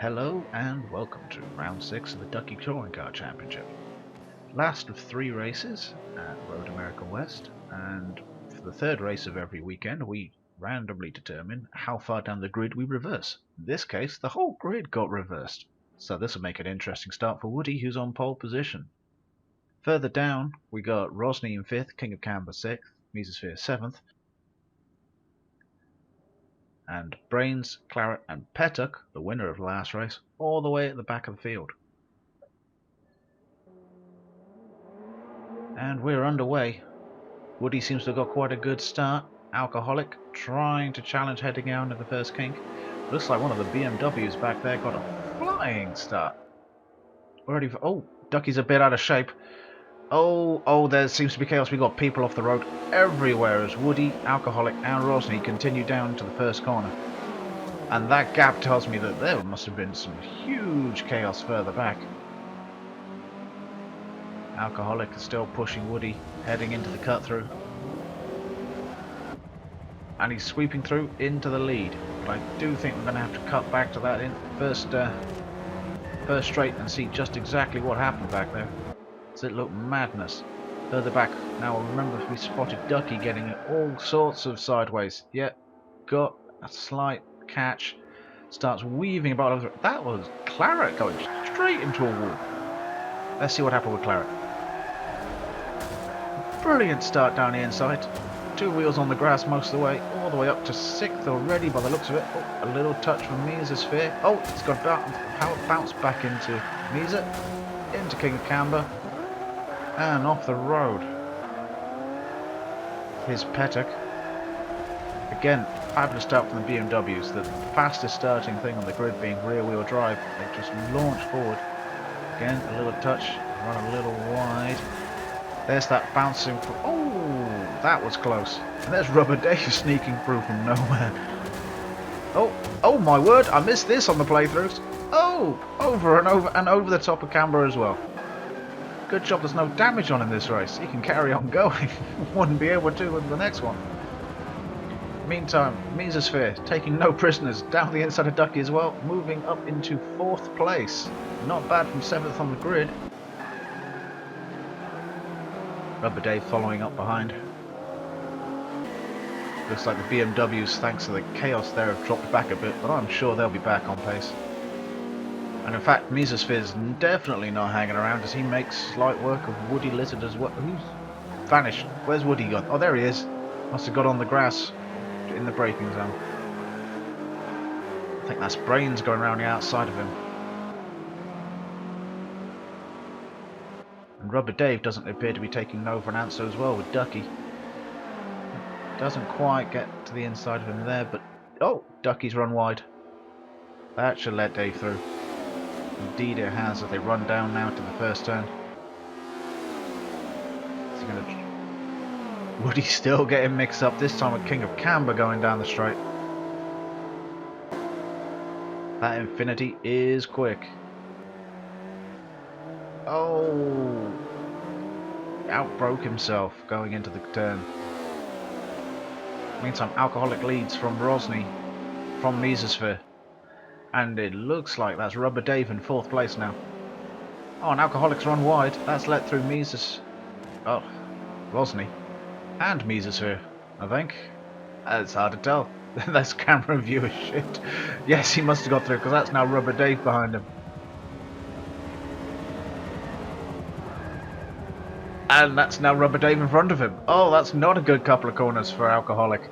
Hello and welcome to round 6 of the Ducky Touring Car Championship. Last of 3 races at Road America West, and for the third race of every weekend we randomly determine how far down the grid we reverse. In this case, the whole grid got reversed, so this will make an interesting start for Woody, who's on pole position. Further down we got ROSNY in 5th, King of Camber 6th, Mesosphere 7th, and Brains, Claret and Petuck, the winner of the last race, all the way at the back of the field. And we're underway. Woody seems to have got quite a good start. Alcoholic trying to challenge heading out into the first kink. Looks like one of the BMWs back there got a flying start. Oh, Ducky's a bit out of shape. Oh, there seems to be chaos. We got people off the road everywhere as Woody, Alcoholic and ROSNY continue down to the first corner. And that gap tells me that there must have been some huge chaos further back. Alcoholic is still pushing Woody, heading into the cut through. And he's sweeping through into the lead. But I do think we're going to have to cut back to that in first straight and see just exactly what happened back there. Does it look madness? Further back, now remember we spotted Ducky getting all sorts of sideways. Yep, got a slight catch. Starts weaving about. That was Claret going straight into a wall. Let's see what happened with Claret. Brilliant start down the inside. 2 wheels on the grass most of the way, all the way up to 6th already by the looks of it. Oh, a little touch from Mesosphere. Oh, it's got bounce back into Mesa, into King of Camber, and off the road. Here's Petuck. Again, fabulous start from the BMWs. The fastest starting thing on the grid being rear wheel drive. They just launch forward. Again, a little touch, run a little wide. There's that bouncing. Oh, that was close. And there's Rubber Dave sneaking through from nowhere. Oh my word! I missed this on the playthroughs. Oh, over and over and over the top of Camber as well. Good job. There's no damage on in this race. He can carry on going. Wouldn't be able to with the next one. Meantime, Mesosphere taking no prisoners down the inside of Ducky as well, moving up into 4th place. Not bad from 7th on the grid. Rubber Dave following up behind. Looks like the BMWs, thanks to the chaos there, have dropped back a bit, but I'm sure they'll be back on pace. And in fact, Mesosphere's definitely not hanging around as he makes light work of WOODYLIZARD as well. Who's vanished? Where's Woody gone? Oh, there he is. Must have got on the grass in the braking zone. I think that's Brains going around the outside of him. And Rubber Dave doesn't appear to be taking no for an answer as well with Ducky. Doesn't quite get to the inside of him there, but oh, Ducky's run wide. That should let Dave through. Indeed it has as they run down now to the first turn. Is he going to... Woody's still getting mixed up, this time with King of Camber going down the straight. That Infinity is quick. Oh, outbroke himself going into the turn. Meantime, Alcoholic leads from ROSNY, from Mesosphere. And it looks like that's Rubber Dave in 4th place now. Oh, and Alcoholic's run wide. That's let through ROSNY. And Mesosphere, I think. It's hard to tell. That's camera view is shit. Yes, he must have got through because that's now Rubber Dave behind him. And that's now Rubber Dave in front of him. Oh, that's not a good couple of corners for Alcoholic.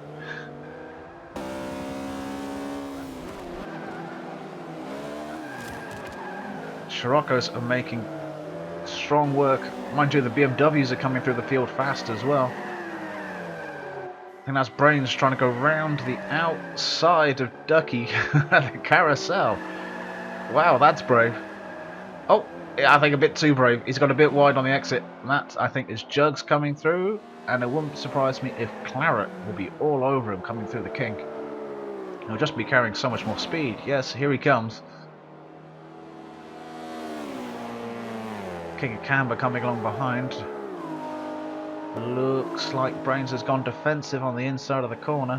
Scirocco's are making strong work. Mind you, the BMWs are coming through the field fast as well. I think that's Brains trying to go round the outside of Ducky at the carousel. Wow, that's brave. Oh, I think a bit too brave. He's got a bit wide on the exit. And that, I think, is Jugs coming through. And it wouldn't surprise me if Claret will be all over him coming through the kink. He'll just be carrying so much more speed. Yes, here he comes. King of Camber coming along behind. Looks like Brains has gone defensive on the inside of the corner.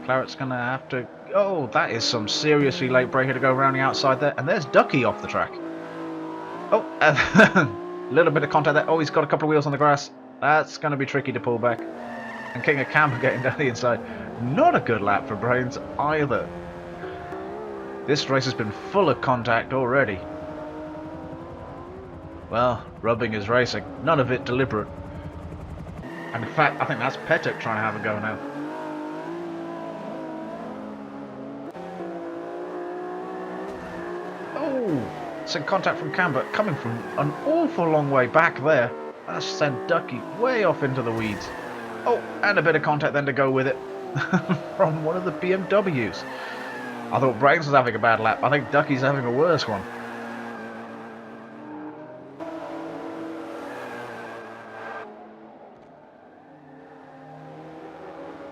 Claret's going to have to Oh, that is some seriously late breaker to go around the outside there. And there's Ducky off the track. Oh, a little bit of contact there. Oh, he's got a couple of wheels on the grass. That's going to be tricky to pull back. And King of Camber getting down the inside. Not a good lap for Brains either. This race has been full of contact already. Well, rubbing is racing. None of it deliberate. And in fact, I think that's Petek trying to have a go now. Oh, some contact from Camber coming from an awful long way back there. That's sent Ducky way off into the weeds. Oh, and a bit of contact then to go with it from one of the BMWs. I thought Brains was having a bad lap. I think Ducky's having a worse one.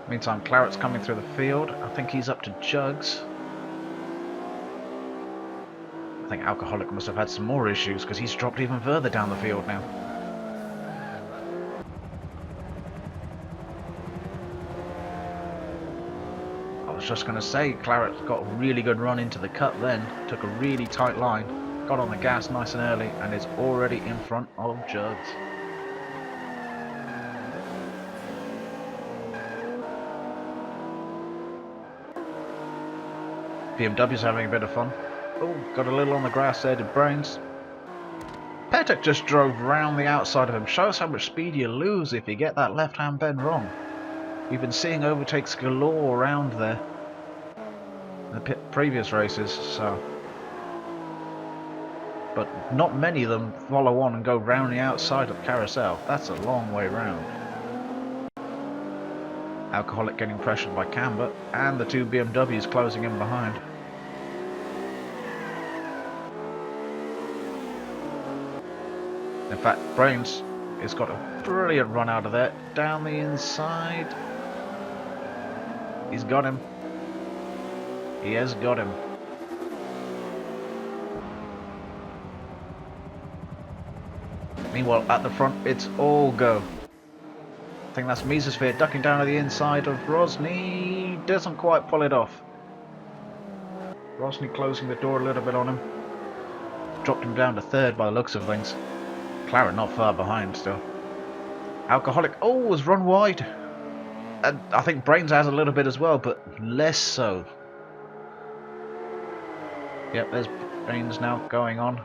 Meantime, Claret's coming through the field. I think he's up to Jugs. I think Alcoholic must have had some more issues because he's dropped even further down the field now. I was just going to say, Claret got a really good run into the cut then. Took a really tight line. Got on the gas nice and early and is already in front of Jugs. BMW's having a bit of fun. Oh, got a little on the grass there, did Brains. Petek just drove round the outside of him. Shows how much speed you lose if you get that left-hand bend wrong. We've been seeing overtakes galore around there in the previous races, so. But not many of them follow on and go round the outside of the carousel. That's a long way round. Alcoholic getting pressured by Camber, and the two BMWs closing in behind. In fact, Brains has got a brilliant run out of there. Down the inside. He's got him. He has got him. Meanwhile, at the front, it's all go. I think that's Mesosphere ducking down to the inside of ROSNY. Doesn't quite pull it off. ROSNY closing the door a little bit on him. Dropped him down to third by the looks of things. Claret not far behind still. Alcoholic, oh, has run wide. And I think Brains has a little bit as well, but less so. Yep, there's Brains now going on.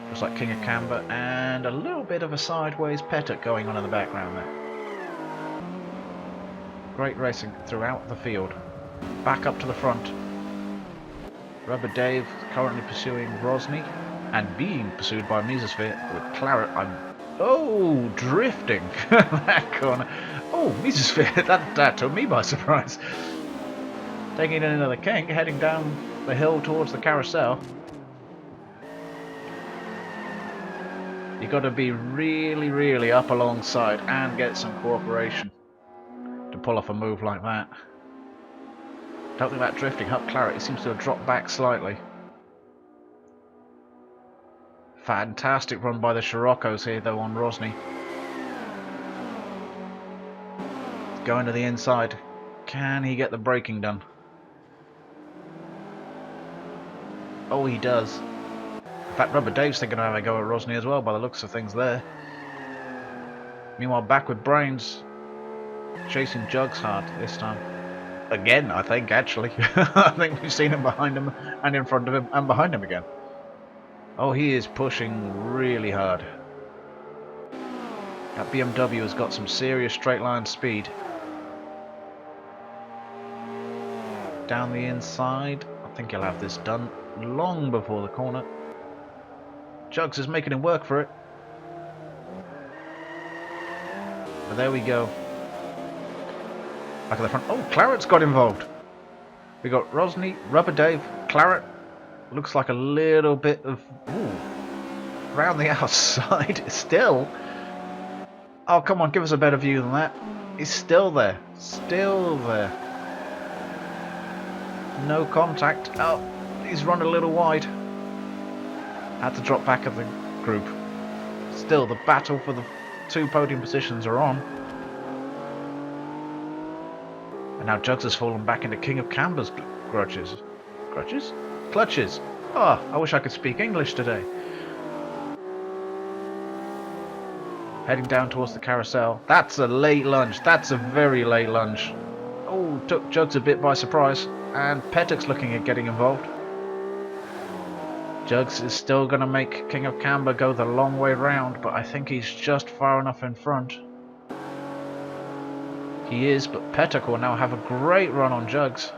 Looks like King of Camber, and a little bit of a sideways Petek going on in the background there. Great racing throughout the field. Back up to the front. Rubber Dave currently pursuing ROSNY and being pursued by Mesosphere with Claret. Oh, drifting that corner. Oh, Mesosphere, that took me by surprise. Taking in another King, heading down the hill towards the carousel. You got to be really, really up alongside and get some cooperation to pull off a move like that. Don't think that drifting up Claret. He seems to have dropped back slightly. Fantastic run by the Scirocco's here though on ROSNY. Going to the inside. Can he get the braking done? Oh, he does. In fact, Rubber Dave's thinking of having a go at ROSNY as well by the looks of things there. Meanwhile, back with Brains. Chasing Jugs hard this time. Again, I think, actually. I think we've seen him behind him and in front of him and behind him again. Oh, he is pushing really hard. That BMW has got some serious straight line speed. Down the inside. I think he'll have this done long before the corner. Jugs is making him work for it. But there we go. Back at the front. Oh, Claret's got involved. We got ROSNY, Rubber Dave, Claret. Looks like a little bit of... Ooh. Round the outside. Still. Oh, come on. Give us a better view than that. He's still there. Still there. No contact. Oh, he's run a little wide. Had to drop back of the group. Still, the battle for the two podium positions are on. And Now Jugs has fallen back into King of Camber's grudges. Grudges? Clutches. Oh, I wish I could speak English today. Heading down towards the carousel. That's a late lunge. That's a very late lunge. Oh, took Jugs a bit by surprise. And Pettick's looking at getting involved. Jugs is still going to make King of Camber go the long way round, but I think he's just far enough in front. He is, but Pettick will now have a great run on Jugs.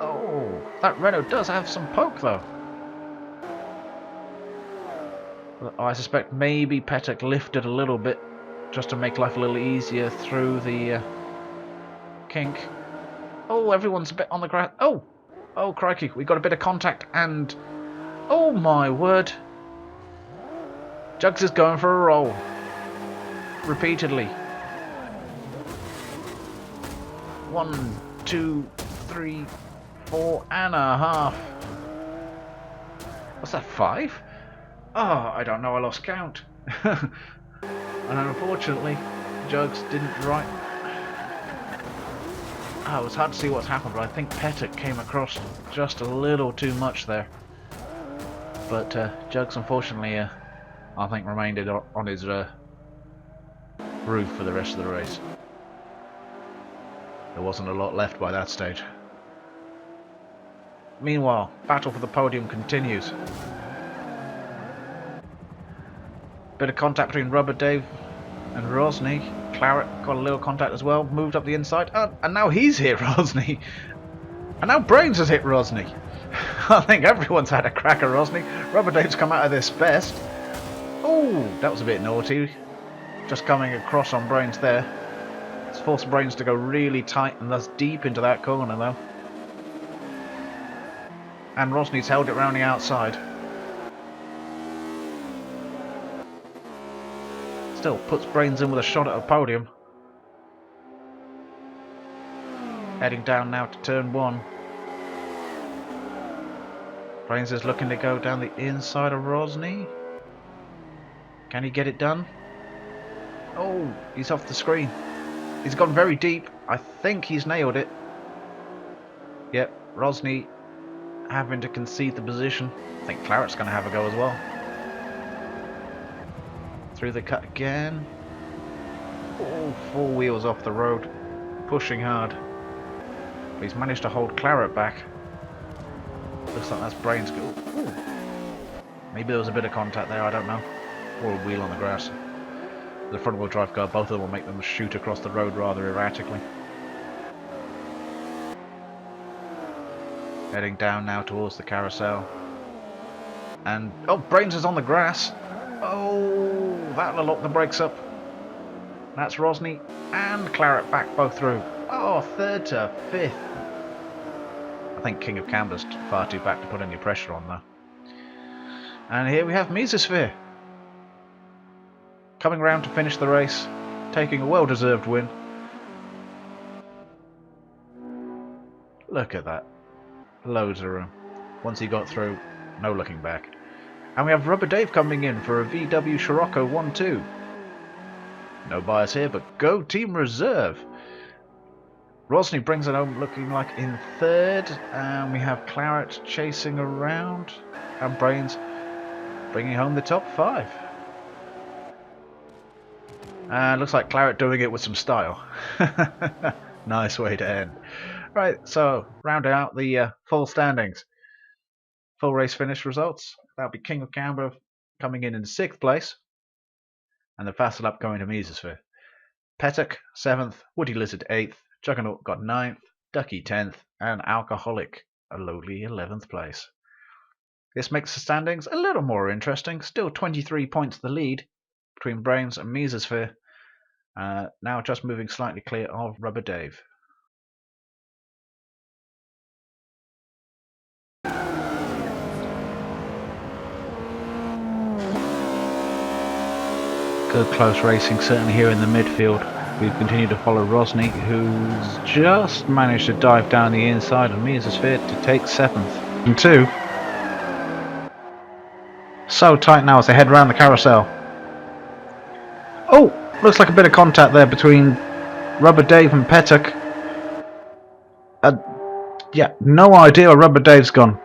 Oh, that Renault does have some poke though. I suspect maybe Pettick lifted a little bit just to make life a little easier through the kink. Oh, everyone's a bit on the ground. Oh, crikey, we got a bit of contact and... Oh my word. Jugs is going for a roll. Repeatedly. 1, 2, 3, 4.5. What's that, 5? Oh, I don't know, I lost count. And unfortunately, Jugs didn't right. Oh, it was hard to see what's happened, but I think Pettick came across just a little too much there. But Jugs, unfortunately, I think remained on his roof for the rest of the race. There wasn't a lot left by that stage. Meanwhile, battle for the podium continues. Bit of contact between Rubber Dave and Rosny. Claret got a little contact as well, moved up the inside, and now he's hit Rosny. And now Brains has hit Rosny. I think everyone's had a crack at Rosny. Rubber Dave's come out of this best. Oh, that was a bit naughty. Just coming across on Brains there. It's forced Brains to go really tight and thus deep into that corner though. And Rosny's held it round the outside. Still puts Brains in with a shot at a podium. Heading down now to turn 1. Brains is looking to go down the inside of Rosny. Can he get it done? Oh, he's off the screen. He's gone very deep. I think he's nailed it. Yep, Rosny having to concede the position. I think Claret's going to have a go as well. Through the cut again. Oh, 4 wheels off the road. Pushing hard. But he's managed to hold Claret back. Looks like that's Brains. Ooh. Maybe there was a bit of contact there, I don't know. Or a wheel on the grass. The front wheel drive car, both of them will make them shoot across the road rather erratically. Heading down now towards the carousel. And, oh, Brains is on the grass. Oh, that'll lock the brakes up. That's Rosny and Claret back both through. Oh, 3rd to 5th. I think King of Camber's far too back to put any pressure on though. And here we have Mesosphere. Coming round to finish the race. Taking a well-deserved win. Look at that. Loads of room. Once he got through, no looking back. And we have Rubber Dave coming in for a VW Scirocco 1-2. No bias here, but go Team Reserve. Rosny brings it home looking like in 3rd. And we have Claret chasing around. And Brains bringing home the top 5. And looks like Claret doing it with some style. Nice way to end. Right, so rounding out the full standings. Full race finish results. That'll be King of Camber coming in 6th place. And the fastest lap going to Mesosphere. Pettick 7th, Woody Lizard 8th, Juggernaut got 9th, Ducky 10th, and Alcoholic a lowly 11th place. This makes the standings a little more interesting. Still 23 points the lead between Brains and Mesosphere. Now just moving slightly clear of Rubber Dave. Good close racing, certainly here in the midfield. We've continued to follow Rosny, who's just managed to dive down the inside of Mesosphere to take 7th. And 2. So tight now as they head round the carousel. Oh, looks like a bit of contact there between Rubber Dave and Petuk. Yeah, no idea where Rubber Dave's gone.